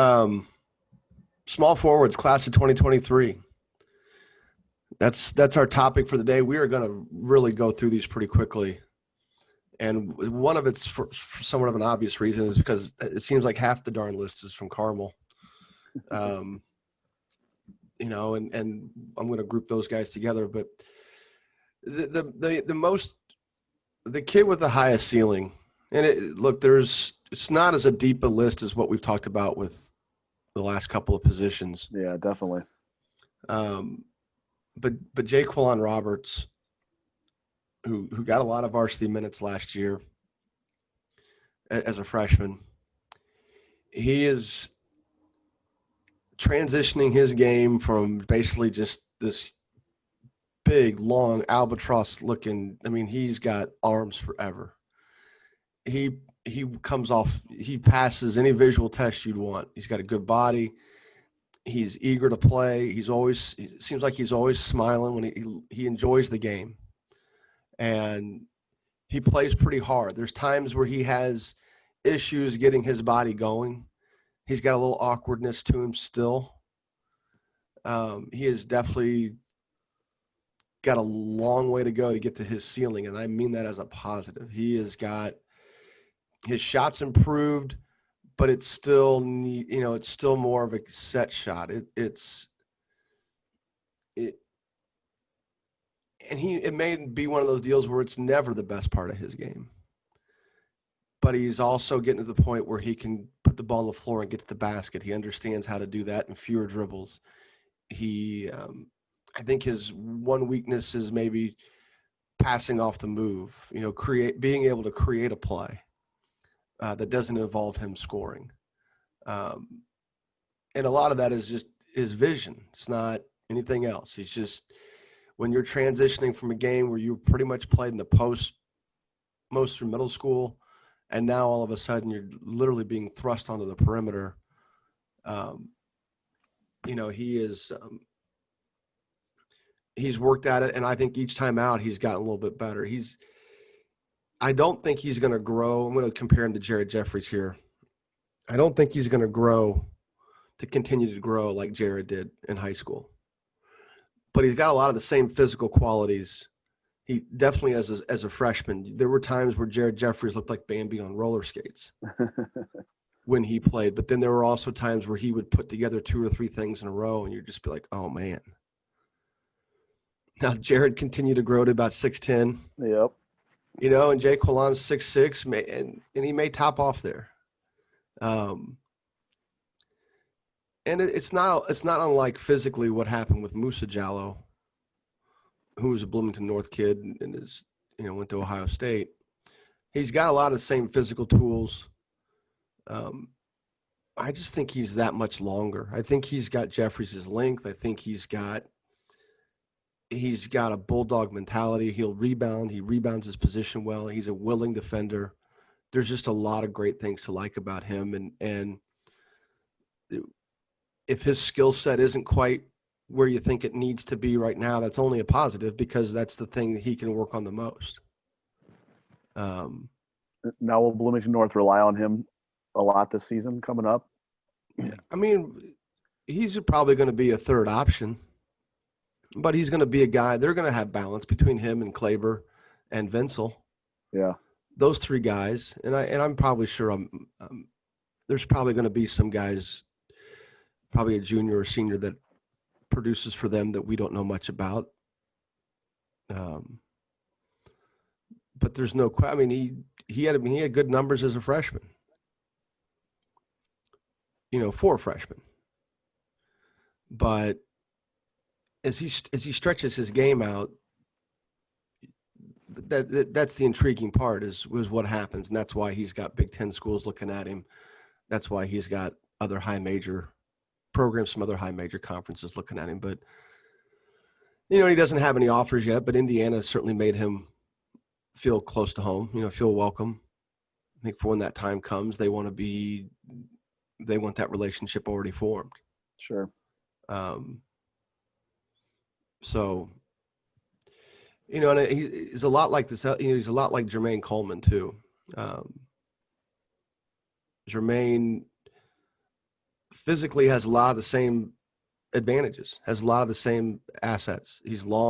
Um, Small forwards, class of 2023. That's our topic for the day. We are going to really go through these pretty quickly. And one of it's for somewhat of an obvious reason is because it seems like half the darn list is from Carmel. Um, and I'm going to group those guys together. But the kid with the highest ceiling, and it's not as a deep a list as what we've talked about with the last couple of positions. Yeah, definitely. But Jaquan Roberts, who got a lot of varsity minutes last year as a freshman, he is transitioning his game from basically just this big, long albatross looking. I mean, he's got arms forever. He passes any visual test you'd want. He's got a good body. He's eager to play. It seems like he's always smiling when he enjoys the game. And he plays pretty hard. There's times where he has issues getting his body going. He's got a little awkwardness to him still. He has definitely got a long way to go to get to his ceiling, and I mean that as a positive. He has got his shots improved, but it's still more of a set shot. It may be one of those deals where it's never the best part of his game. But he's also getting to the point where he can put the ball on the floor and get to the basket. He understands how to do that in fewer dribbles. I think his one weakness is maybe passing off the move, being able to create a play that doesn't involve him scoring. And a lot of that is just his vision. It's not anything else. He's just, when you're transitioning from a game where you pretty much played in the post most through middle school, and now all of a sudden you're literally being thrust onto the perimeter. He's worked at it, and I think each time out he's gotten a little bit better. I don't think he's going to grow. I'm going to compare him to Jared Jeffries here. I don't think he's going to continue to grow like Jared did in high school. But he's got a lot of the same physical qualities. He definitely, as a freshman, there were times where Jared Jeffries looked like Bambi on roller skates when he played. But then there were also times where he would put together 2 or 3 things in a row, and you'd just be like, oh, man. Now, Jared continued to grow to about 6'10". Yep. And Jay Quillan's 6'6", and he may top off there. And it's not unlike physically what happened with Musa Jallo, who was a Bloomington North kid and went to Ohio State. He's got a lot of the same physical tools. I just think he's that much longer. I think he's got Jeffries' length. I think he's got a bulldog mentality. He'll rebound. He rebounds his position well. He's a willing defender. There's just a lot of great things to like about him. And if his skill set isn't quite where you think it needs to be right now, that's only a positive, because that's the thing that he can work on the most. Now will Bloomington North rely on him a lot this season coming up? I mean, he's probably going to be a third option, but he's going to be a guy. They're going to have balance between him and Kleber and Vincel. Yeah. Those 3 guys. And I'm probably sure there's probably going to be some guys, probably a junior or senior, that produces for them that we don't know much about. But there's no, I mean, he had good numbers as a freshman, for a freshman. But as he stretches his game out, that's the intriguing part is what happens, and that's why he's got Big Ten schools looking at him. That's why he's got other high major programs from other high major conferences looking at him. But he doesn't have any offers yet. But Indiana has certainly made him feel close to home. Feel welcome. I think for when that time comes, they want that relationship already formed. Sure. So, and he's a lot like this. He's a lot like Jermaine Coleman too. Jermaine physically has a lot of the same advantages, has a lot of the same assets. He's long.